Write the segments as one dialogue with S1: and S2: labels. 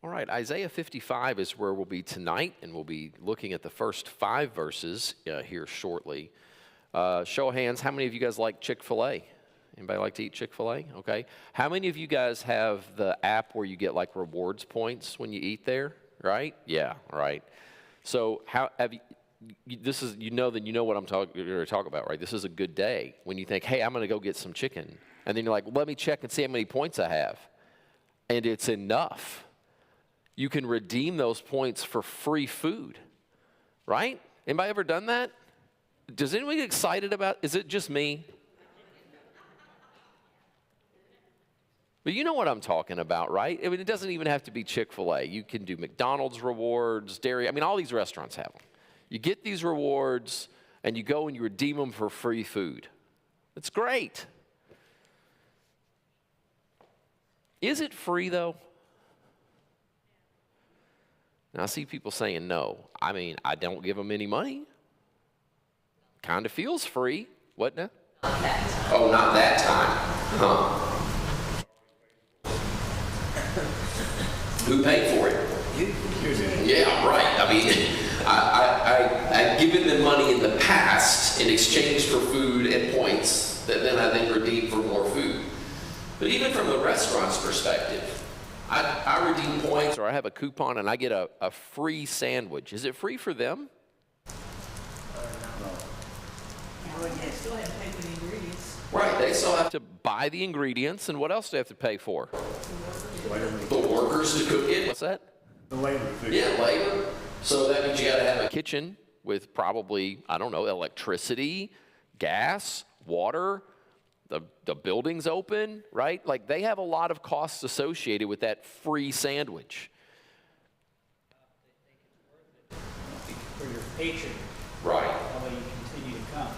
S1: All right, Isaiah 55 is where we'll be tonight, and we'll be looking at the first 5 verses here shortly. Show of hands, how many of you guys like Chick-fil-A? Anybody like to eat Chick-fil-A? Okay. How many of you guys have the app where you get like rewards points when you eat there? Right? Yeah, right. So how have you? This is you know what I'm talking about, right? This is a good day when you think, hey, I'm going to go get some chicken, and then you're like, let me check and see how many points I have, and it's enough. You can redeem those points for free food, right? Anybody ever done that? Does anyone get excited about? Is it just me? But you know what I'm talking about, right? I mean, it doesn't even have to be Chick-fil-A. You can do McDonald's rewards, dairy. I mean, all these restaurants have them. You get these rewards, and you go and you redeem them for free food. It's great. Is it free, though? Now, I see people saying no. I mean, I don't give them any money. Kind of feels free. What now?
S2: Not that time.
S1: Oh, not that time. Huh. Who paid for it?
S3: You did.
S1: Yeah, right. I mean, I've given them money in the past in exchange for food and points that then I then redeem for more food. But even from the restaurant's perspective, I redeem points or I have a coupon and I get a free sandwich. Is it free for them?
S2: No. Well, yeah, still have to pay for the ingredients.
S1: Right, they still have to buy the ingredients, and what else do they have to pay for? The workers to cook it. What's that?
S3: The labor.
S1: Yeah, labor. So that means you got to have a kitchen with probably, I don't know, electricity, gas, water. The building's open, right? Like they have a lot of costs associated with that free sandwich.
S4: For your patron,
S1: Right.
S4: that way you continue to come.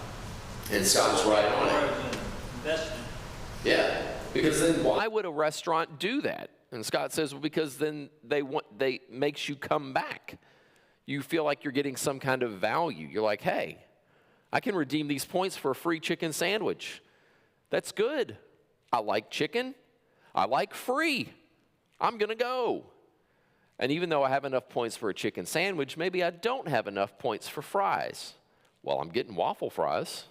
S1: And Scott's right on it.
S4: More of an investment.
S1: Yeah. Because then why would a restaurant do that? And Scott says, well, because then they makes you come back. You feel like you're getting some kind of value. You're like, hey, I can redeem these points for a free chicken sandwich. That's good. I like chicken. I like free. I'm going to go. And even though I have enough points for a chicken sandwich, maybe I don't have enough points for fries. Well, I'm getting waffle fries.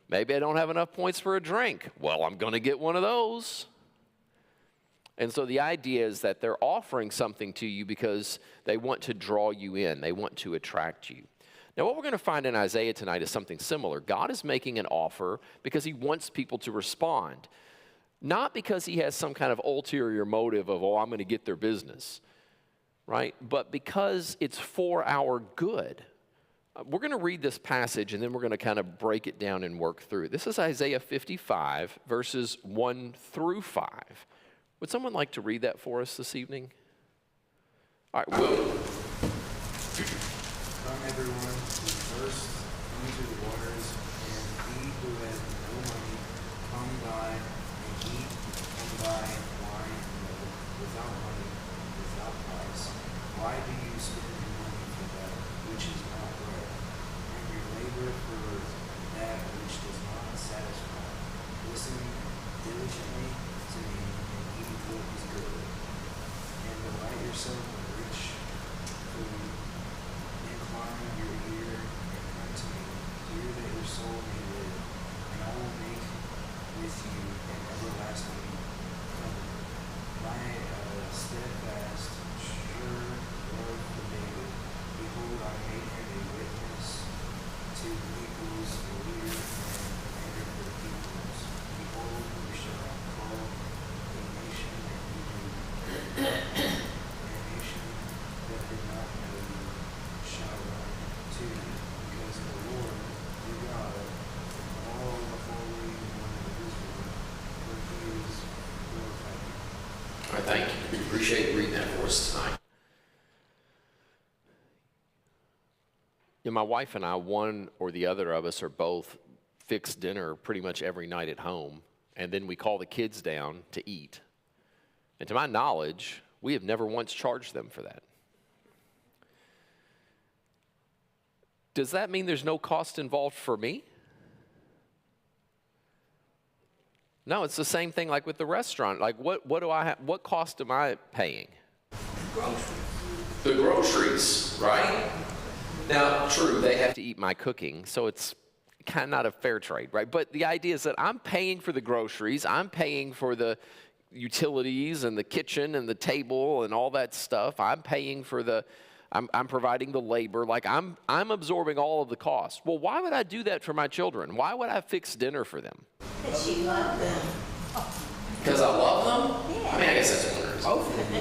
S1: Maybe I don't have enough points for a drink. Well, I'm going to get one of those. And so the idea is that they're offering something to you because they want to draw you in. They want to attract you. Now, what we're going to find in Isaiah tonight is something similar. God is making an offer because he wants people to respond. Not because he has some kind of ulterior motive of, oh, I'm going to get their business, right? But because it's for our good. We're going to read this passage, and then we're going to kind of break it down and work through it. This is Isaiah 55, verses 1 through 5. Would someone like to read that for us this evening? All right, Will.
S5: Come everyone who thirsts into the waters, and he who has no money, come buy and eat, come buy wine and milk without money, without price. Why do you spend your money for that which is not bread, and your labor for that which does not satisfy? Listen diligently to me and eat what is good, and delight yourself in rich food. Incline your ear and come to me. Hear that your soul may live, and I will make with you an everlasting covenant. My steadfast, sure love for David. Behold, I made him a witness to the peoples, a leader and commander for the peoples. Behold, you shall call a nation that you knew, and a nation that did not know you shall run to you, because the Lord your God, all the Holy One of Israel, for he is glorified.
S1: All right, thank you. Appreciate you reading that for us tonight. You know, my wife and I, one or the other of us, are both fix dinner pretty much every night at home, and then we call the kids down to eat. And to my knowledge, we have never once charged them for that. Does that mean there's no cost involved for me? No, it's the same thing like with the restaurant. Like what do I have, what cost am I paying? The groceries, right? Now, true, they have to eat my cooking, so it's kind of not a fair trade, right? But the idea is that I'm paying for the groceries, I'm paying for the utilities and the kitchen and the table and all that stuff. I'm paying for I'm providing the labor. Like I'm absorbing all of the costs. Well, why would I do that for my children? Why would I fix dinner for them?
S2: Because she loved them.
S1: Because I love them?
S2: Yeah.
S1: I mean, I guess that's one reason. Both of them.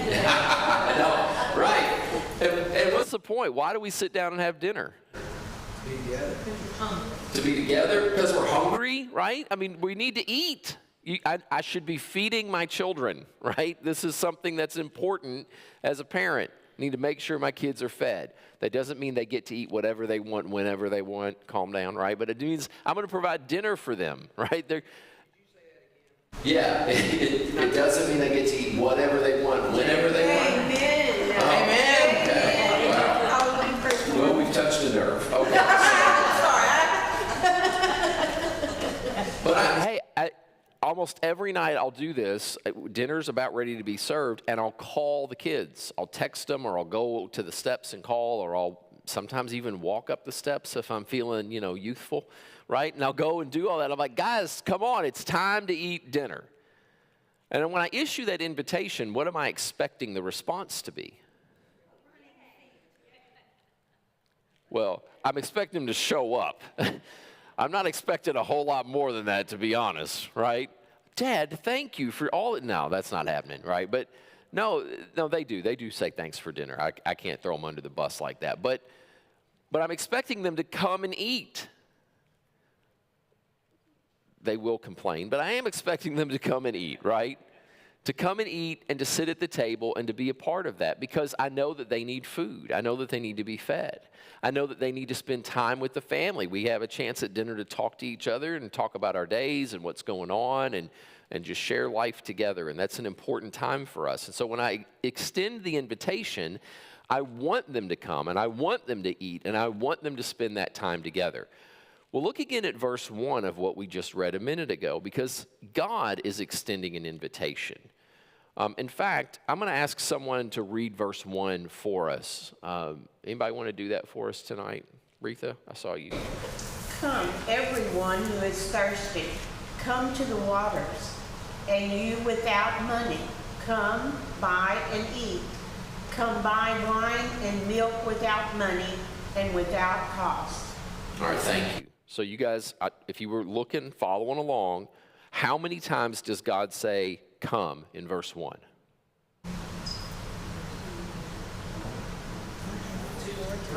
S1: No, right. And what's the point? Why do we sit down and have dinner?
S5: Be together.
S1: To be together? Because we're hungry, right? I mean, we need to eat. I should be feeding my children, right? This is something that's important as a parent. I need to make sure my kids are fed. That doesn't mean they get to eat whatever they want, whenever they want. Calm down, right? But it means I'm going to provide dinner for them, right? Yeah, it doesn't mean they get to eat whatever they want, whenever they want.
S2: Amen.
S1: Amen. Okay. Wow. Well, we've touched a nerve. Okay. But almost every night I'll do this. Dinner's about ready to be served, and I'll call the kids. I'll text them, or I'll go to the steps and call, or I'll sometimes even walk up the steps if I'm feeling, youthful, right? And I'll go and do all that. I'm like, guys, come on, it's time to eat dinner. And then when I issue that invitation, what am I expecting the response to be? Well, I'm expecting them to show up. I'm not expecting a whole lot more than that, to be honest, right? Dad, thank you for all. No, that's not happening, right? But no, they do. They do say thanks for dinner. I can't throw them under the bus like that. But I'm expecting them to come and eat. They will complain, but I am expecting them to come and eat, right? To come and eat and to sit at the table and to be a part of that, because I know that they need food. I know that they need to be fed. I know that they need to spend time with the family. We have a chance at dinner to talk to each other and talk about our days and what's going on and just share life together, and that's an important time for us. And so when I extend the invitation, I want them to come and I want them to eat and I want them to spend that time together. Well, look again at verse 1 of what we just read a minute ago, because God is extending an invitation. In fact, I'm going to ask someone to read verse 1 for us. Anybody want to do that for us tonight? Retha, I saw you.
S3: Come, everyone who is thirsty, come to the waters, and you without money, come, buy and eat. Come buy wine and milk without money and without cost.
S1: All right, thank you. So you guys, if you were looking, following along, how many times does God say, come, in verse 1?
S5: 3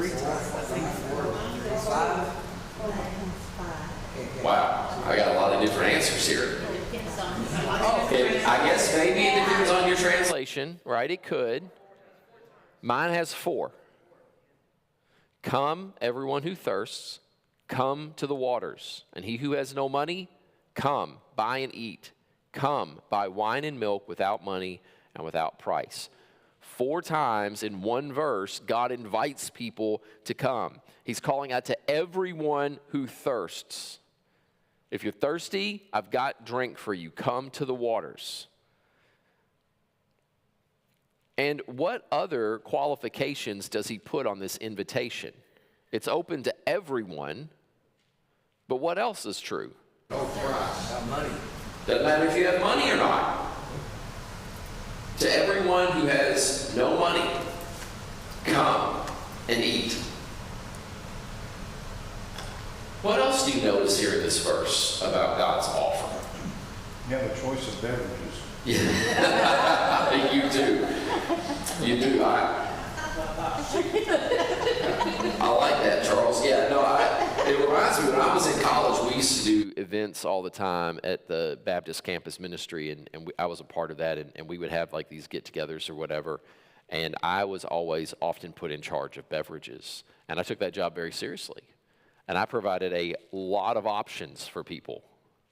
S5: times. I think 4, 5.
S1: Wow, I got a lot of different answers here. I guess maybe it depends on your translation, right? It could. Mine has 4. Come, everyone who thirsts. Come to the waters, and he who has no money, come, buy and eat. Come, buy wine and milk without money and without price. 4 times in one verse, God invites people to come. He's calling out to everyone who thirsts. If you're thirsty, I've got drink for you. Come to the waters. And what other qualifications does he put on this invitation? It's open to everyone, but what else is true?
S5: No price. Got money.
S1: Doesn't matter if you have money or not. To everyone who has no money, come and eat. What else do you notice here in this verse about God's offer?
S6: You have a choice of beverages.
S1: Yeah. You do. You do. I like that, Charles. Yeah, no, it reminds me, when I was in college, we used to do events all the time at the Baptist campus ministry, and I was a part of that, and we would have like these get-togethers or whatever, and I was always often put in charge of beverages, and I took that job very seriously, and I provided a lot of options for people.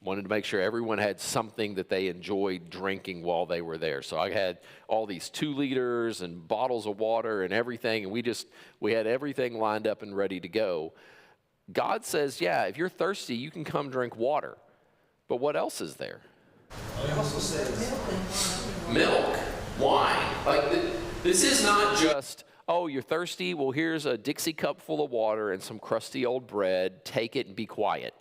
S1: Wanted to make sure everyone had something that they enjoyed drinking while they were there. So I had all these 2 liters and bottles of water and everything, and we had everything lined up and ready to go. God says, yeah, if you're thirsty, you can come drink water. But what else is there?
S5: He also says
S1: Milk, wine. Like This is not just, oh, you're thirsty? Well, here's a Dixie cup full of water and some crusty old bread. Take it and be quiet.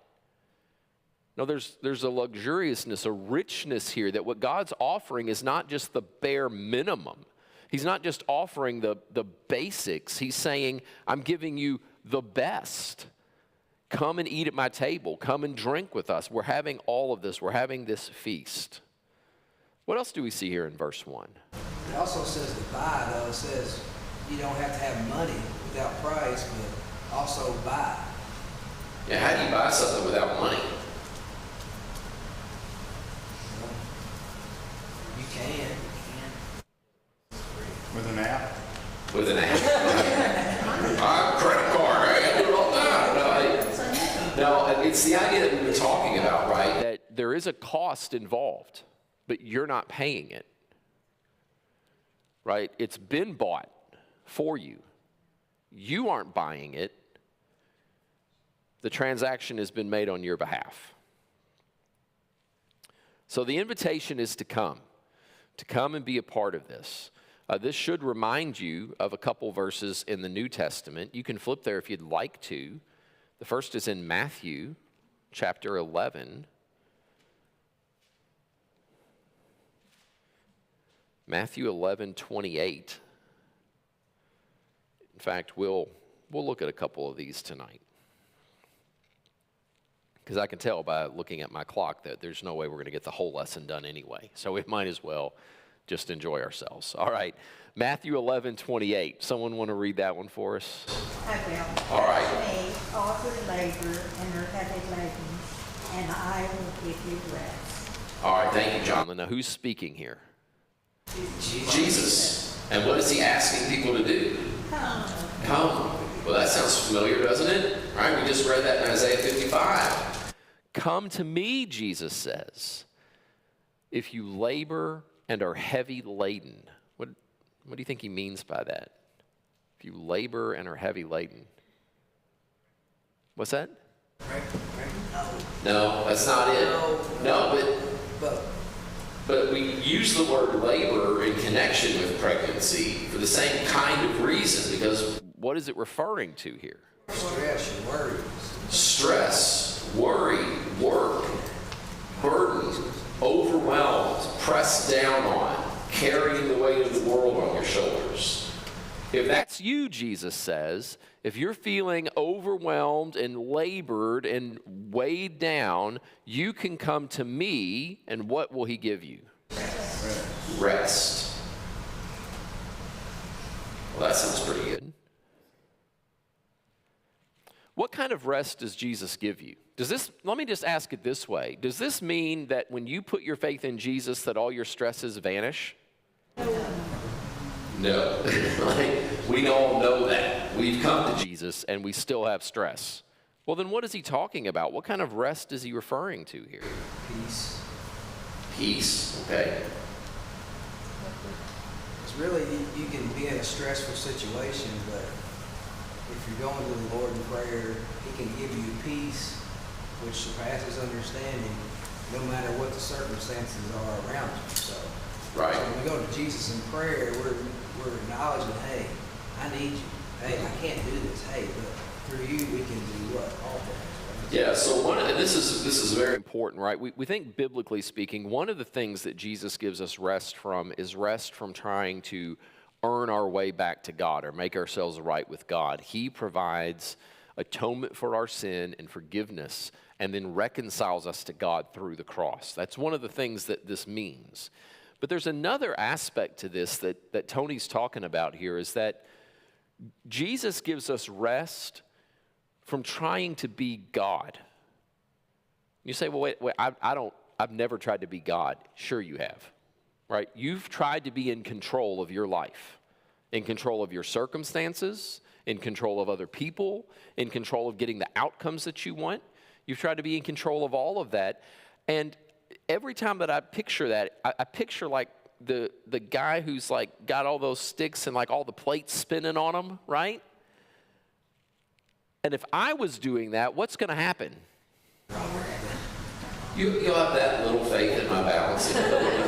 S1: No, there's a luxuriousness, a richness here that what God's offering is not just the bare minimum. He's not just offering the basics. He's saying, I'm giving you the best. Come and eat at my table. Come and drink with us. We're having all of this. We're having this feast. What else do we see here in verse 1?
S7: It also says to buy, though. It says you don't have to have money without price, but also buy.
S1: Yeah, how do you buy something without money?
S7: Well, you can.
S6: With an app?
S1: With an app. Credit card. I got to do it all the time. No, it's the idea that we've been talking about, right? That there is a cost involved, but you're not paying it. Right? It's been bought for you. You aren't buying it. The transaction has been made on your behalf. So the invitation is to come and be a part of this. This should remind you of a couple verses in the New Testament. You can flip there if you'd like to. The first is in Matthew chapter 11. Matthew 11:28. In fact, we'll look at a couple of these tonight. Because I can tell by looking at my clock that there's no way we're going to get the whole lesson done anyway. So we might as well just enjoy ourselves. All right, Matthew 11:28. Someone want to read that one for us?
S2: I will.
S1: All right.
S2: They all who labor and are heavy laden, and I will give you rest.
S1: All right, thank you, John. Now, who's speaking here?
S7: Jesus.
S1: And what is he asking people to do? Come. Well, that sounds familiar, doesn't it? Right? We just read that in Isaiah 55. Come to me, Jesus says, if you labor and are heavy laden. What do you think he means by that? If you labor and are heavy laden. What's that? No, that's not it. No, but we use the word labor in connection with pregnancy for the same kind of reason, because what is it referring to here?
S7: Stress and worries.
S1: Stress, worry, work, burdened, overwhelmed, pressed down on, carrying the weight of the world on your shoulders. If that's you, Jesus says, if you're feeling overwhelmed and labored and weighed down, you can come to me, and what will he give you? Rest. Well, that sounds pretty good. What kind of rest does Jesus give you? Let me just ask it this way. Does this mean that when you put your faith in Jesus that all your stresses vanish? No. We all know that. We've come to Jesus and we still have stress. Well, then what is he talking about? What kind of rest is he referring to here?
S7: Peace.
S1: Peace, okay.
S7: It's really, you can be in a stressful situation, but if you're going to the Lord in prayer, he can give you peace, which surpasses understanding, no matter what the circumstances are around you. So when we go to Jesus in prayer, we're acknowledging, hey, I need you. Hey, I can't do this. Hey, but through you, we can do what? All things.
S1: Yeah, so this is very important, right? We think biblically speaking, one of the things that Jesus gives us rest from is rest from trying to earn our way back to God or make ourselves right with God. He provides atonement for our sin and forgiveness, and then reconciles us to God through the cross. That's one of the things that this means. But there's another aspect to this that Tony's talking about here, is that Jesus gives us rest from trying to be God. You say, well, wait, I've never tried to be God. Sure you have, right? You've tried to be in control of your life, in control of your circumstances, in control of other people, in control of getting the outcomes that you want. You've tried to be in control of all of that. And every time that I picture that, I picture like the guy who's like got all those sticks and like all the plates spinning on him, right? And if I was doing that, what's going to happen? You'll have that little faith in my balancing ability.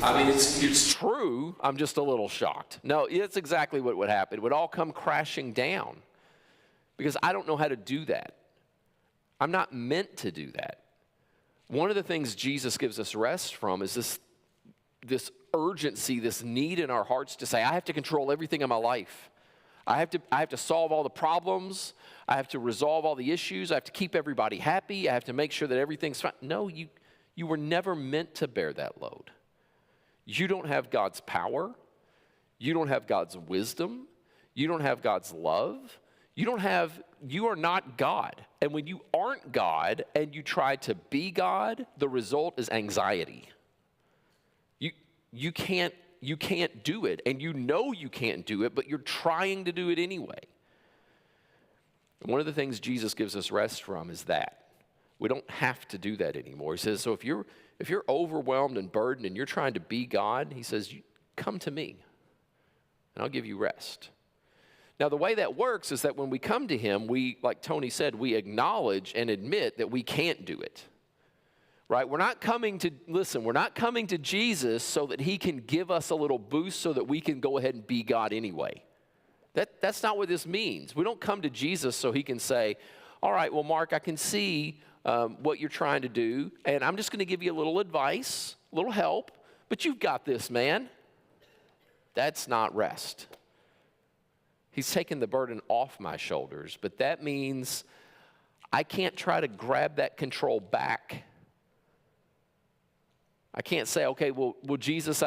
S1: I mean, it's true. I'm just a little shocked. No, it's exactly what would happen. It would all come crashing down because I don't know how to do that. I'm not meant to do that. One of the things Jesus gives us rest from is this urgency, this need in our hearts to say, I have to control everything in my life. I have to solve all the problems. I have to resolve all the issues. I have to keep everybody happy. I have to make sure that everything's fine. No, you were never meant to bear that load. You don't have God's power. You don't have God's wisdom. You don't have God's love. You are not God. And when you aren't God and you try to be God, the result is anxiety. You can't do it, and you know you can't do it, but you're trying to do it anyway. And one of the things Jesus gives us rest from is that. We don't have to do that anymore. He says, so if you're overwhelmed and burdened and you're trying to be God, he says, come to me, and I'll give you rest. Now, the way that works is that when we come to him, we, like Tony said, we acknowledge and admit that we can't do it. Right? We're not coming to Jesus so that he can give us a little boost so that we can go ahead and be God anyway. That's not what this means. We don't come to Jesus so he can say, all right, well, Mark, I can see what you're trying to do, and I'm just going to give you a little advice, a little help, but you've got this, man. That's not rest. He's taken the burden off my shoulders, but that means I can't try to grab that control back. I can't say, okay, well, Jesus,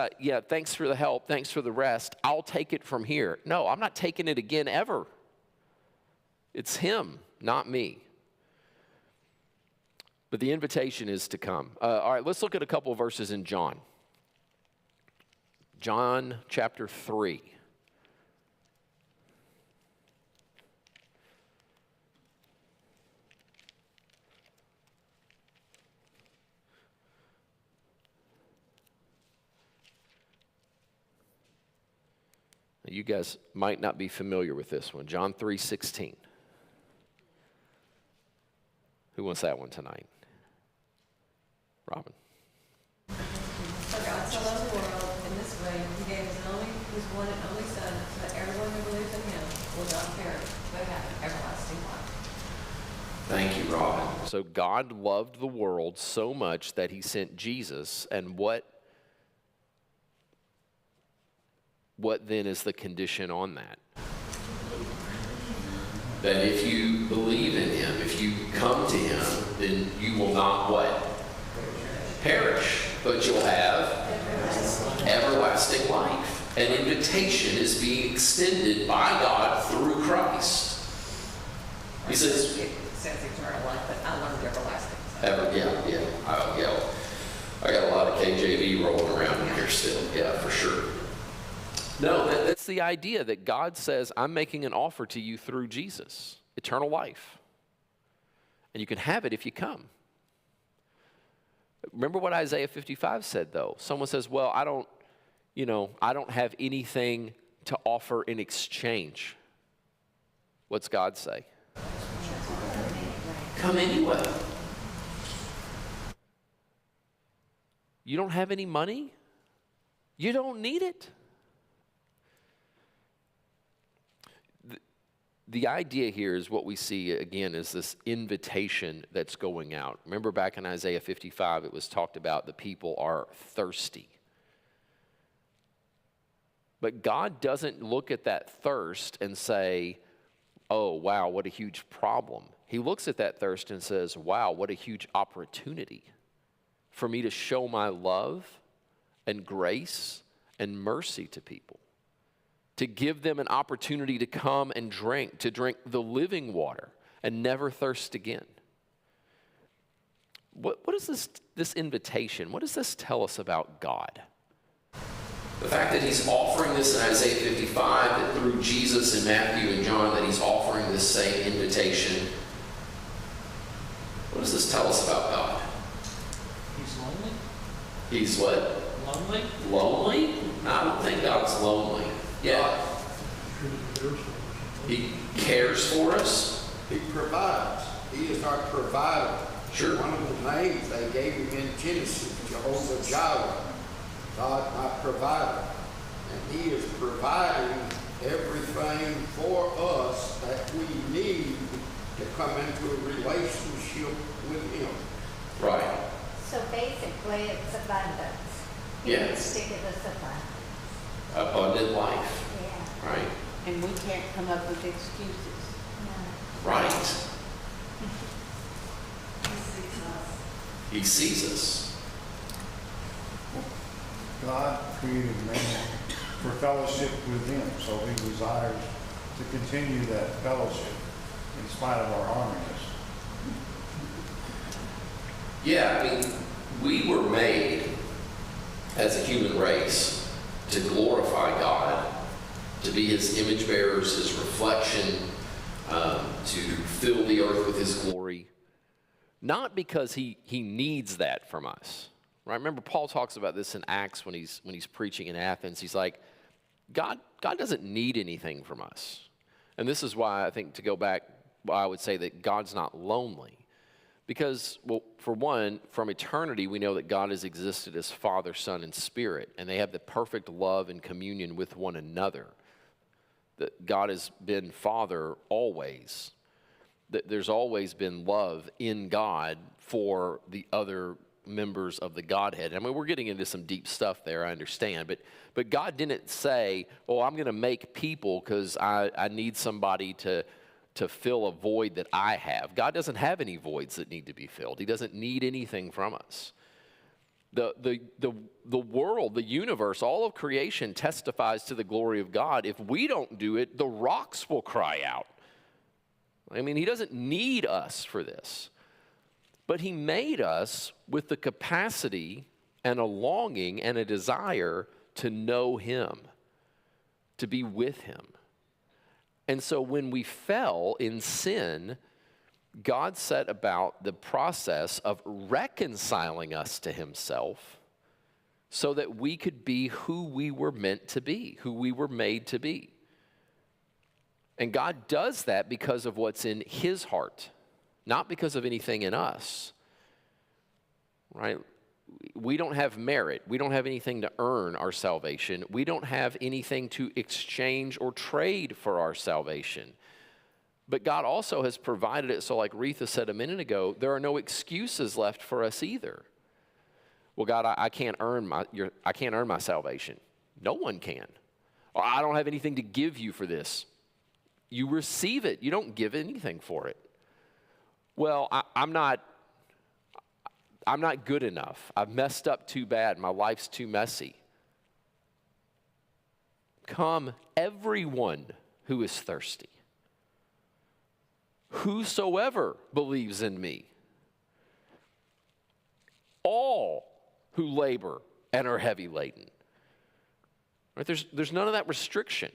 S1: thanks for the help, thanks for the rest. I'll take it from here. No, I'm not taking it again ever. It's him, not me. But the invitation is to come. All right, let's look at a couple of verses in John. John chapter 3. You guys might not be familiar with this one. John 3:16. Who wants that one tonight? Robin.
S8: For God so loved the world in this way, he gave his one and only Son, so that everyone who believes in him will not perish, but have everlasting life.
S1: Thank you, Robin. So God loved the world so much that he sent Jesus, and what then is the condition on that? That if you believe in him, if you come to him, then you will not what? Perish, but you'll have everlasting life. An invitation is being extended by God through Christ. He says,
S8: It says eternal life, but I learned everlasting.
S1: I got a lot of KJV rolling around in here still. Yeah, for sure. No, that's the idea that God says, I'm making an offer to you through Jesus, eternal life. And you can have it if you come. Remember what Isaiah 55 said, though. Someone says, well, I don't have anything to offer in exchange. What's God say? Come anyway. You don't have any money? You don't need it. The idea here is what we see, again, is this invitation that's going out. Remember back in Isaiah 55, it was talked about the people are thirsty. But God doesn't look at that thirst and say, oh, wow, what a huge problem. He looks at that thirst and says, wow, what a huge opportunity for me to show my love and grace and mercy to people. To give them an opportunity to come and drink the living water and never thirst again. What is this invitation? What does this tell us about God? The fact that he's offering this in Isaiah 55, that through Jesus and Matthew and John, that he's offering this same invitation. What does this tell us about God?
S4: He's lonely?
S1: He's what?
S4: Lonely?
S1: Lonely? No, I don't think God's lonely. Yeah. He cares for us.
S9: He provides. He is our provider.
S1: Sure.
S9: One of the names they gave him in Genesis, Jehovah Jireh. God my provider. And he is providing everything for us that we need to come into a relationship with him.
S1: Right.
S2: So basically, it's abundance.
S1: Yes.
S2: He give us abundance.
S1: Abundant life.
S2: Yeah.
S1: Right.
S3: And we can't come up with excuses.
S2: Yeah.
S1: Right.
S8: He sees us.
S1: He sees us.
S6: God created man for fellowship with him, so he desires to continue that fellowship in spite of our ornaments.
S1: Yeah, I mean, we were made as a human race to glorify God, to be his image bearers, his reflection, to fill the earth with his glory. Not because he needs that from us. Right? Remember, Paul talks about this in Acts when he's preaching in Athens. He's like, God doesn't need anything from us. And this is why I think, to go back, I would say that God's not lonely. Because, well, for one, from eternity, we know that God has existed as Father, Son, and Spirit, and they have the perfect love and communion with one another. That God has been Father always. That there's always been love in God for the other members of the Godhead. I mean, we're getting into some deep stuff there, I understand, but God didn't say, oh, I'm going to make people because I need somebody to fill a void that I have. God doesn't have any voids that need to be filled. He doesn't need anything from us. The world, the universe, all of creation testifies to the glory of God. If we don't do it, the rocks will cry out. I mean, he doesn't need us for this. But he made us with the capacity and a longing and a desire to know him, to be with him. And so when we fell in sin, God set about the process of reconciling us to himself so that we could be who we were meant to be, who we were made to be. And God does that because of what's in his heart, not because of anything in us, right? We don't have merit. We don't have anything to earn our salvation. We don't have anything to exchange or trade for our salvation. But God also has provided it, so like Retha said a minute ago, there are no excuses left for us either. Well, God, I can't earn my salvation. No one can. Or I don't have anything to give you for this. You receive it. You don't give anything for it. Well, I'm not good enough. I've messed up too bad. My life's too messy. Come, everyone who is thirsty. Whosoever believes in me. All who labor and are heavy laden. Right? There's none of that restriction.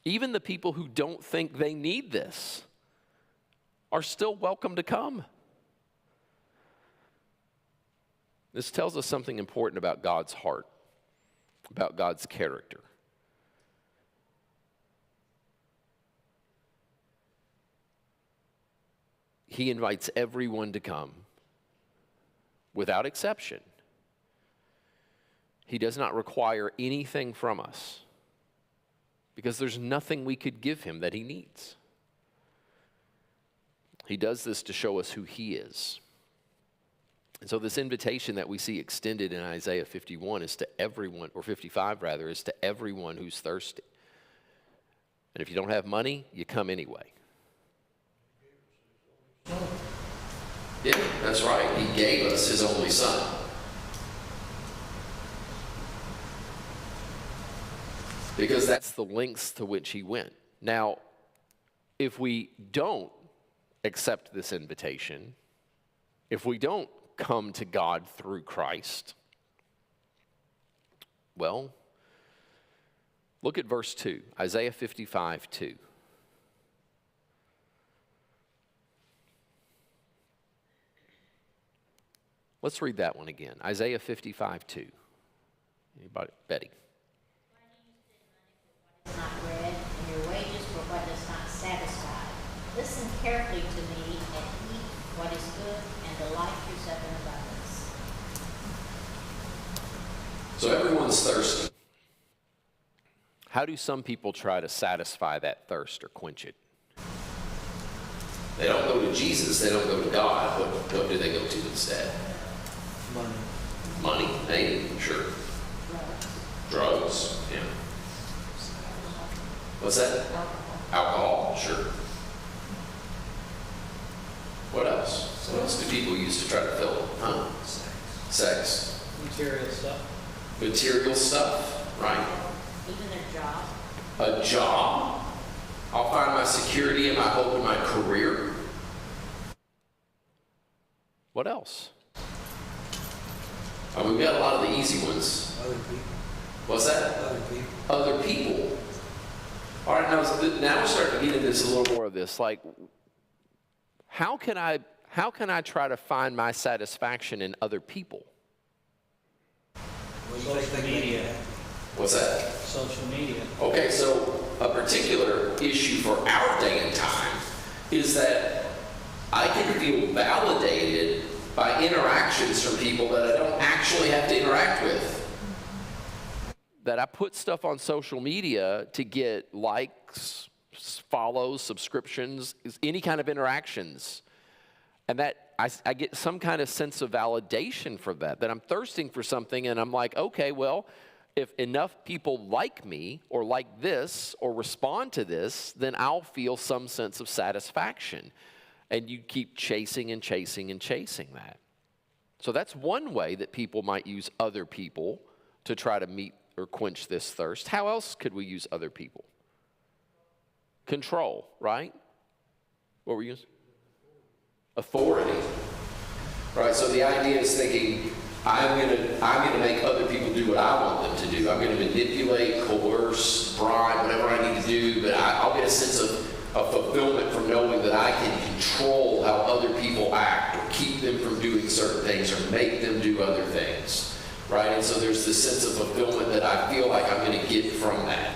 S1: Even the people who don't think they need this are still welcome to come. This tells us something important about God's heart, about God's character. He invites everyone to come without exception. He does not require anything from us because there's nothing we could give him that he needs. He does this to show us who he is. And so this invitation that we see extended in Isaiah 51 is to everyone, or 55 rather, is to everyone who's thirsty. And if you don't have money, you come anyway. Yeah, that's right. He gave us his only son. Because that's the lengths to which he went. Now, if we don't accept this invitation, if we don't come to God through Christ, well, look at verse 2, Isaiah 55:2. Let's read that one again. Isaiah 55:2. Anybody? Betty.
S2: Is not bread, and your wages for what does not satisfy. Listen carefully to me and eat what is good, and delight yourself in abundance.
S1: So everyone's thirsty. How do some people try to satisfy that thirst or quench it? They don't go to Jesus, they don't go to God. What do they go to instead?
S7: Money.
S1: Money, maybe, sure. Drugs, yeah. What's that? Alcohol, sure. What else? What else do people use to try to fill it? Huh? Sex.
S4: Material stuff.
S1: Material stuff, right?
S2: Even a job.
S1: A job. I'll find my security and my hope in my career. What else? We've got a lot of the easy ones.
S7: Other people.
S1: What's that?
S7: Other people.
S1: Other people. All right, now we're starting to get into this a little more of this. Like, how can I try to find my satisfaction in other people?
S7: What do you think
S4: Social
S7: they make
S4: media.
S7: it?
S1: What's that?
S4: Social media.
S1: Okay, so a particular issue for our day and time is that I can feel validated by interactions from people that I don't actually have to interact with. That I put stuff on social media to get likes, follows, subscriptions, any kind of interactions. And that I get some kind of sense of validation for that I'm thirsting for something, and I'm like, okay, well, if enough people like me or like this or respond to this, then I'll feel some sense of satisfaction. And you keep chasing and chasing and chasing that. So that's one way that people might use other people to try to meet or quench this thirst. How else could we use other people? Control, right? What were you using? Authority. Right, so the idea is thinking, I'm gonna make other people do what I want them to do. I'm gonna manipulate, coerce, bribe, whatever I need to do, but I'll get a sense of fulfillment from knowing that I can control how other people act or keep them from doing certain things or make them do other things, right? And so there's this sense of fulfillment that I feel like I'm going to get from that.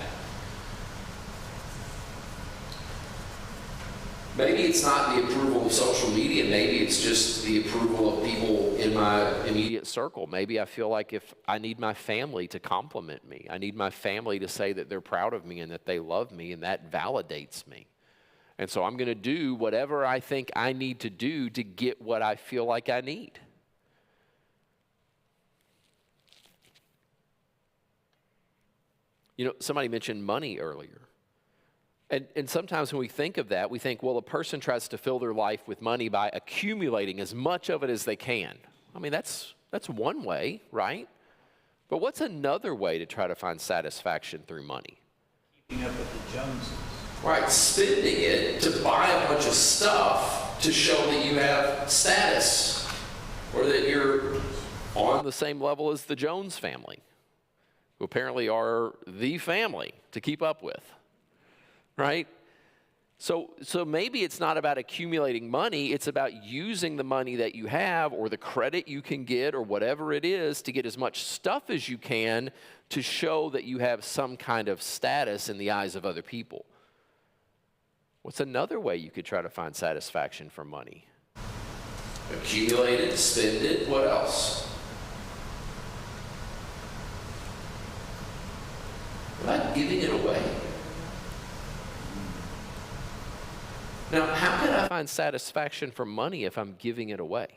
S1: Maybe it's not the approval of social media. Maybe it's just the approval of people in my immediate circle. Maybe I feel like if I need my family to compliment me, I need my family to say that they're proud of me and that they love me, and that validates me. And so I'm going to do whatever I think I need to do to get what I feel like I need. You know, somebody mentioned money earlier. And sometimes when we think of that, we think, well, a person tries to fill their life with money by accumulating as much of it as they can. I mean, that's one way, right? But what's another way to try to find satisfaction through money?
S4: Keeping up with the Joneses.
S1: Right, spending it to buy a bunch of stuff to show that you have status or that you're on the same level as the Jones family, who apparently are the family to keep up with. Right? So maybe it's not about accumulating money, it's about using the money that you have or the credit you can get or whatever it is to get as much stuff as you can to show that you have some kind of status in the eyes of other people. What's another way you could try to find satisfaction from money? Accumulate it, spend it, what else? What about giving it away? Now, how can I find satisfaction from money if I'm giving it away?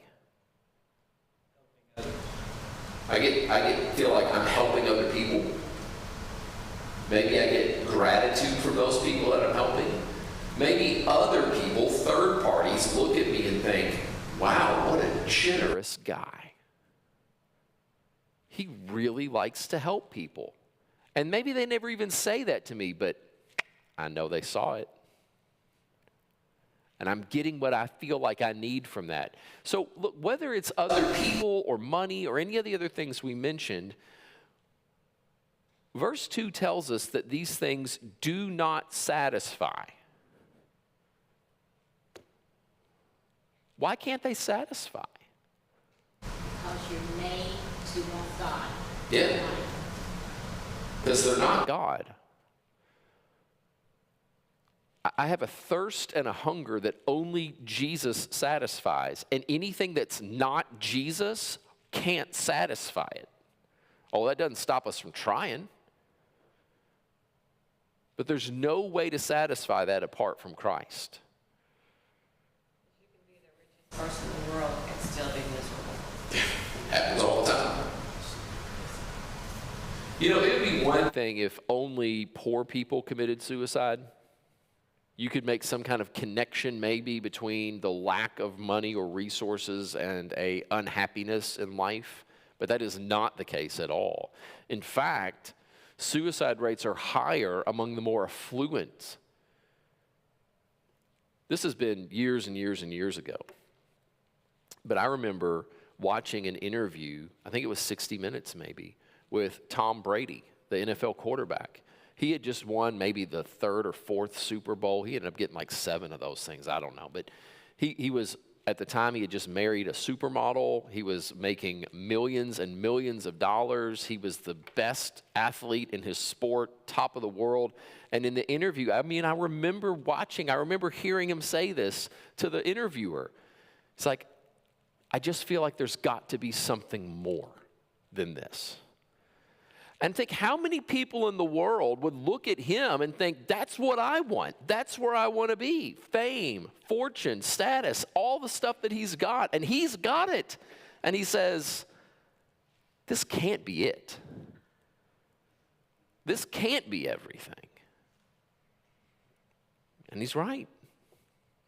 S1: I feel like I'm helping other people. Maybe I get gratitude from those people that I'm helping. Maybe other people, third parties, look at me and think, wow, what a generous guy. He really likes to help people. And maybe they never even say that to me, but I know they saw it. And I'm getting what I feel like I need from that. So look, whether it's other people or money or any of the other things we mentioned, verse 2 tells us that these things do not satisfy. Why can't they satisfy?
S2: Because you're made to want God.
S1: Yeah. Because they're not God. I have a thirst and a hunger that only Jesus satisfies. And anything that's not Jesus can't satisfy it. Oh, that doesn't stop us from trying. But there's no way to satisfy that apart from Christ.
S8: Person in the world and still be miserable.
S1: Happens all the time. You know, it would be one thing if only poor people committed suicide. You could make some kind of connection maybe between the lack of money or resources and a unhappiness in life, but that is not the case at all. In fact, suicide rates are higher among the more affluent. This has been years and years and years ago. But I remember watching an interview, I think it was 60 Minutes maybe, with Tom Brady, the NFL quarterback. He had just won maybe the third or fourth Super Bowl. He ended up getting like 7 of those things. I don't know. But he was, at the time, he had just married a supermodel. He was making millions and millions of dollars. He was the best athlete in his sport, top of the world. And in the interview, I remember hearing him say this to the interviewer. It's like, I just feel like there's got to be something more than this. And think how many people in the world would look at him and think, that's what I want. That's where I want to be. Fame, fortune, status, all the stuff that he's got. And he's got it. And he says, this can't be it. This can't be everything. And he's right.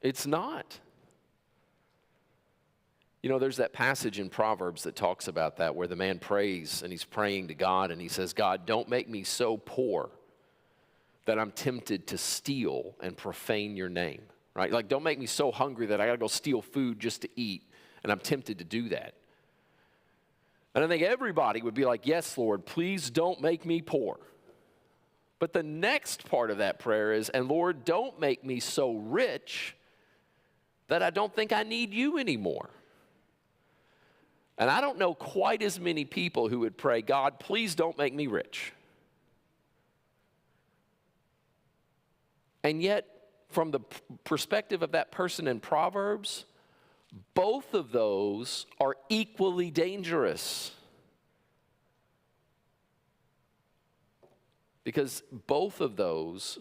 S1: It's not. You know, there's that passage in Proverbs that talks about that, where the man prays and he's praying to God and he says, God, don't make me so poor that I'm tempted to steal and profane your name, right? Like, don't make me so hungry that I got to go steal food just to eat, and I'm tempted to do that. And I think everybody would be like, yes, Lord, please don't make me poor. But the next part of that prayer is, and Lord, don't make me so rich that I don't think I need you anymore. And I don't know quite as many people who would pray, God, please don't make me rich. And yet, from the perspective of that person in Proverbs, both of those are equally dangerous. Because both of those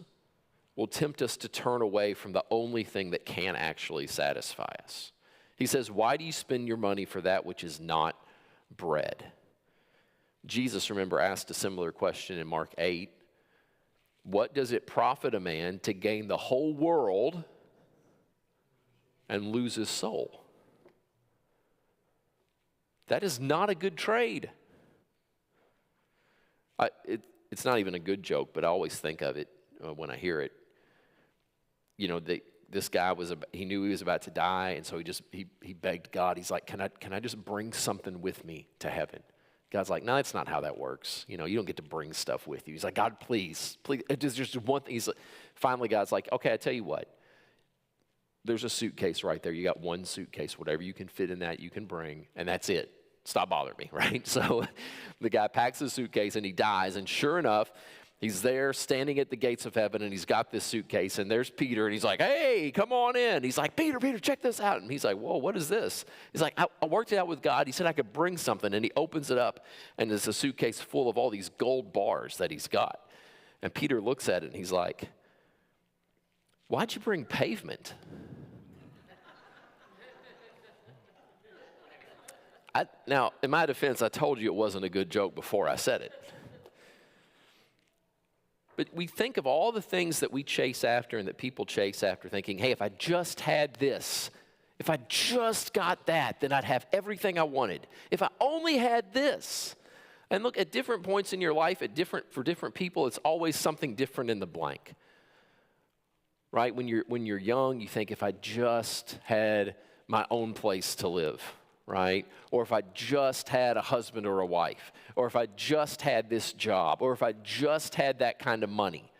S1: will tempt us to turn away from the only thing that can actually satisfy us. He says, why do you spend your money for that which is not bread? Jesus, remember, asked a similar question in Mark 8. What does it profit a man to gain the whole world and lose his soul? That is not a good trade. It's not even a good joke, but I always think of it when I hear it. You know, this guy he knew he was about to die, and so he begged God. He's like, can I just bring something with me to heaven? God's like, no, that's not how that works. You know, you don't get to bring stuff with you. He's like, God, please. There's just one thing. Finally, God's like, okay, I tell you what. There's a suitcase right there. You got one suitcase. Whatever you can fit in that, you can bring, and that's it. Stop bothering me, right? So the guy packs his suitcase, and he dies, and sure enough, he's there standing at the gates of heaven, and he's got this suitcase, and there's Peter, and he's like, hey, come on in. He's like, Peter, check this out. And he's like, whoa, what is this? He's like, I worked it out with God. He said I could bring something, and he opens it up, and there's a suitcase full of all these gold bars that he's got. And Peter looks at it, and he's like, why'd you bring pavement? Now, in my defense, I told you it wasn't a good joke before I said it. But we think of all the things that we chase after and that people chase after, thinking, hey, if I just had this, if I just got that, then I'd have everything I wanted. If I only had this. And look, at different points in your life, for different people, it's always something different in the blank. Right? When you're young, you think, if I just had my own place to live. Right? Or if I just had a husband or a wife, or if I just had this job, or if I just had that kind of money.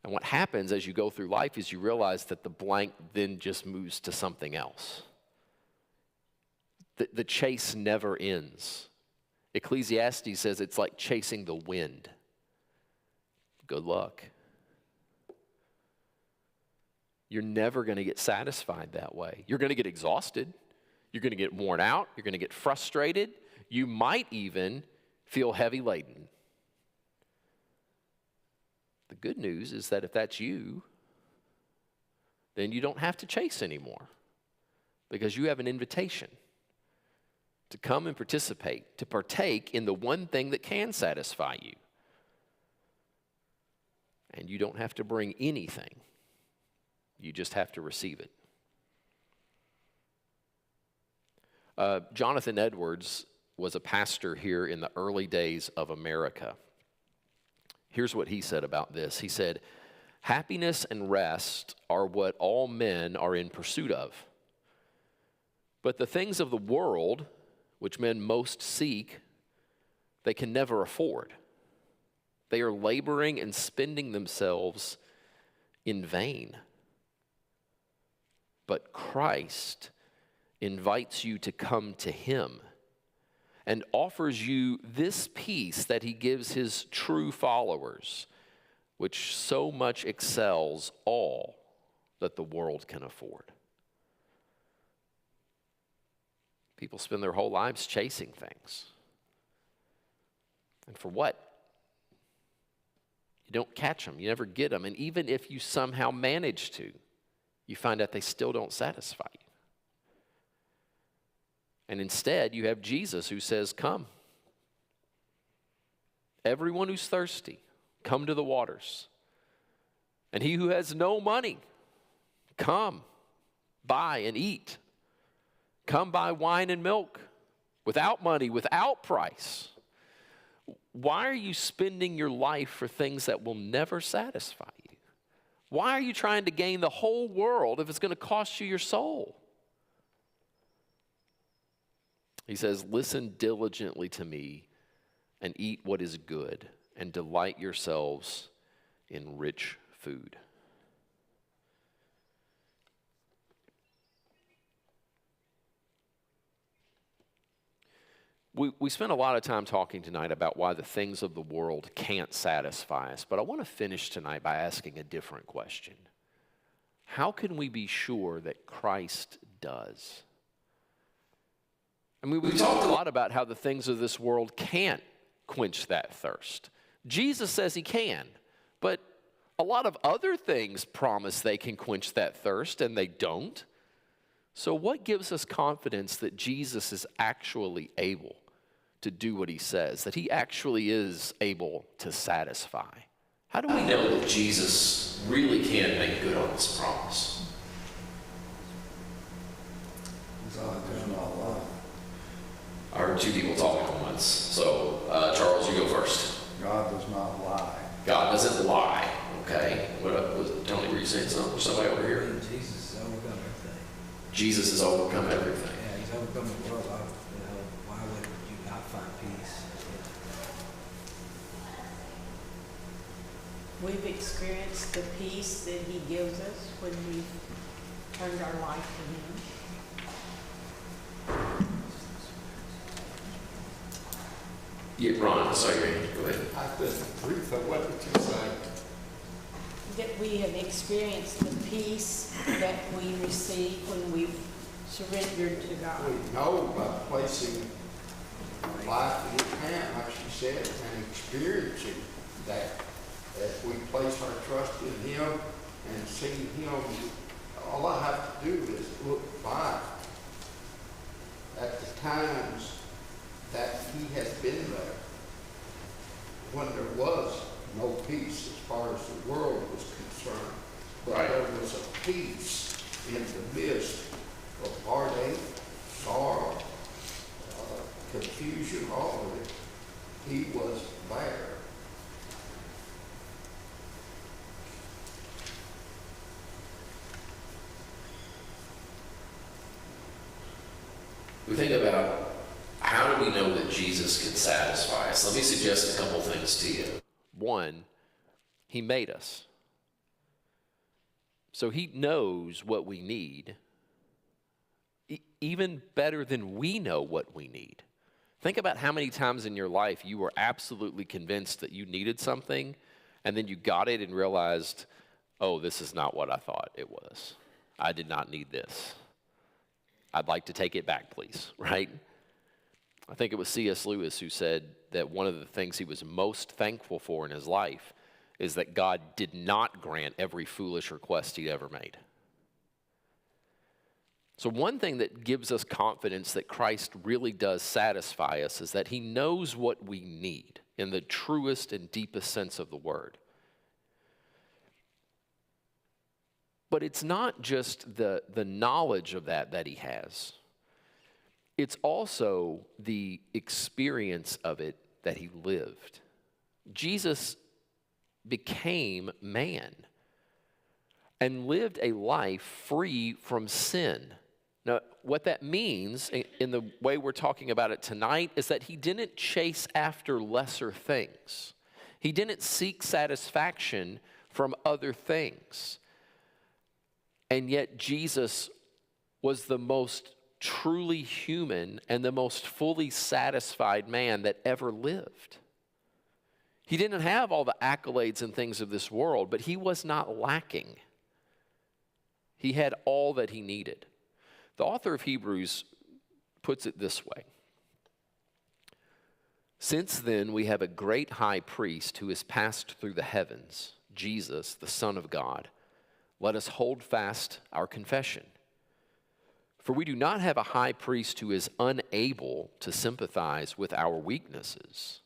S1: And what happens as you go through life is you realize that the blank then just moves to something else. The chase never ends. Ecclesiastes says it's like chasing the wind. Good luck. You're never going to get satisfied that way. You're going to get exhausted. You're going to get worn out. You're going to get frustrated. You might even feel heavy laden. The good news is that if that's you, then you don't have to chase anymore, because you have an invitation to come and participate, to partake in the one thing that can satisfy you. And you don't have to bring anything. You just have to receive it. Jonathan Edwards was a pastor here in the early days of America. Here's what he said about this. He said, "Happiness and rest are what all men are in pursuit of. But the things of the world, which men most seek, they can never afford. They are laboring and spending themselves in vain. But Christ invites you to come to him and offers you this peace that he gives his true followers, which so much excels all that the world can afford." People spend their whole lives chasing things. And for what? You don't catch them. You never get them. And even if you somehow manage to, you find out they still don't satisfy you. And instead, you have Jesus who says, "Come. Everyone who's thirsty, come to the waters. And he who has no money, come, buy and eat. Come buy wine and milk without money, without price." Why are you spending your life for things that will never satisfy you? Why are you trying to gain the whole world if it's going to cost you your soul? He says, "Listen diligently to me and eat what is good, and delight yourselves in rich food." We spent a lot of time talking tonight about why the things of the world can't satisfy us, but I want to finish tonight by asking a different question. How can we be sure that Christ does? I mean, we talked a lot about how the things of this world can't quench that thirst. Jesus says he can, but a lot of other things promise they can quench that thirst, and they don't. So what gives us confidence that Jesus is actually able to do what he says, that he actually is able to satisfy? How do we know that Jesus really can make good on this promise?
S6: God does not lie.
S1: I heard two people talking at once. So, Charles, you go first.
S6: God does not lie.
S1: God doesn't lie. Okay. What up? Tony, were you saying something? Somebody over here?
S7: Jesus has overcome everything.
S1: Jesus has overcome everything.
S7: Yeah, he's overcome the world. Why would you not find peace?
S3: We've experienced the peace that he gives us when we've turned our life to him.
S1: Yeah, Ron, I saw your hand. Go ahead.
S9: I couldn't agree with what you say.
S3: That we have experienced the peace that we receive when we've surrendered to God.
S9: We know by placing life in his hand, like she said, and experiencing that. As we place our trust in him and see him, all I have to do is look back at the times that he has been there when there was no peace as far as the world was concerned. But
S1: Right.
S9: there was a peace in the midst of heartache, sorrow, confusion, all of it. He was there.
S1: We think about how do we know that Jesus can satisfy us? Let me suggest a couple things to you. One, he made us. So he knows what we need, even better than we know what we need. Think about how many times in your life you were absolutely convinced that you needed something, and then you got it and realized, oh, this is not what I thought it was. I did not need this. I'd like to take it back, please, right? I think it was C.S. Lewis who said that one of the things he was most thankful for in his life is that God did not grant every foolish request he'd ever made. So one thing that gives us confidence that Christ really does satisfy us is that he knows what we need in the truest and deepest sense of the word. But it's not just the knowledge of that he has. It's also the experience of it that he lived. Jesus became man and lived a life free from sin. Now, what that means in the way we're talking about it tonight is that he didn't chase after lesser things. He didn't seek satisfaction from other things. And yet Jesus was the most truly human and the most fully satisfied man that ever lived. He didn't have all the accolades and things of this world, but he was not lacking. He had all that he needed. The author of Hebrews puts it this way. Since then we have a great high priest who has passed through the heavens, Jesus, the Son of God. Let us hold fast our confession. For we do not have a high priest who is unable to sympathize with our weaknesses,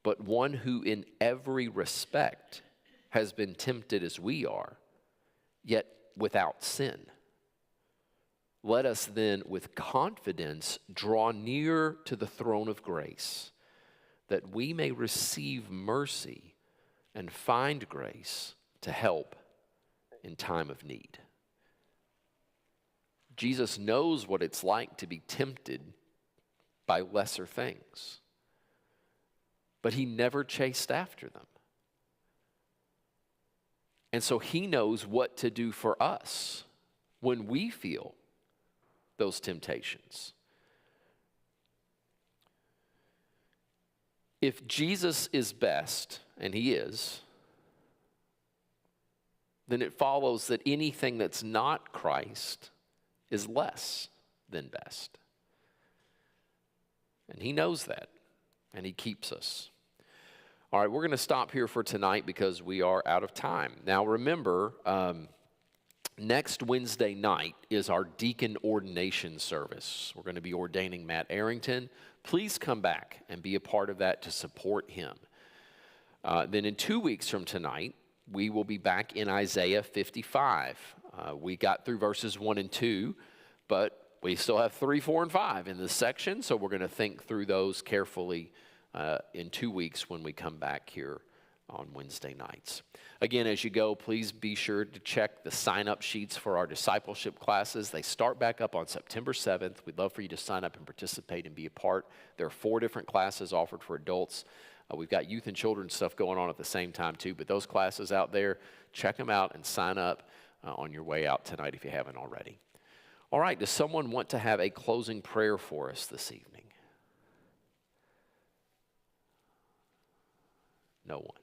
S1: but one who in every respect has been tempted as we are, yet without sin. Let us then with confidence draw near to the throne of grace, that we may receive mercy and find grace to help in time of need. Jesus knows what it's like to be tempted by lesser things, but he never chased after them. And so he knows what to do for us when we feel those temptations. If Jesus is best, and he is, then it follows that anything that's not Christ is less than best. And he knows that, and he keeps us. All right, we're going to stop here for tonight because we are out of time. Now remember, next Wednesday night is our deacon ordination service. We're going to be ordaining Matt Arrington. Please come back and be a part of that to support him. Then in 2 weeks from tonight, we will be back in Isaiah 55. We got through verses 1 and 2, but we still have 3, 4, and 5 in this section, so we're going to think through those carefully in 2 weeks when we come back here on Wednesday nights. Again, as you go, please be sure to check the sign-up sheets for our discipleship classes. They start back up on September 7th. We'd love for you to sign up and participate and be a part. There are 4 different classes offered for adults. We've got youth and children's stuff going on at the same time too, but those classes out there, check them out and sign up on your way out tonight if you haven't already. All right, does someone want to have a closing prayer for us this evening? No one.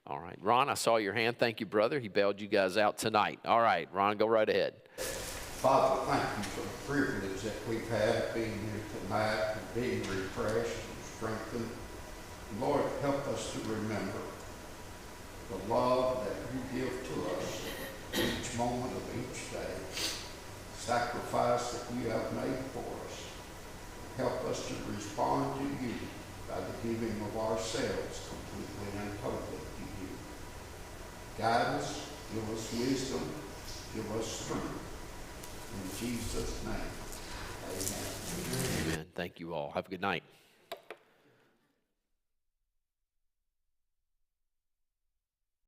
S1: All right. Ron, I saw your hand. Thank you, brother. He bailed you guys out tonight. All right, Ron, go right ahead.
S9: Father, thank you for the privilege that we've had being here tonight and being refreshed and strengthened. Lord, help us to remember the love that you give to us each moment of each day, sacrifice that you have made for us. Help us to respond to you by the giving of ourselves completely and totally to you. Guide us, give us wisdom, give us strength. In Jesus' name, amen.
S1: Amen. Thank you all. Have a good night.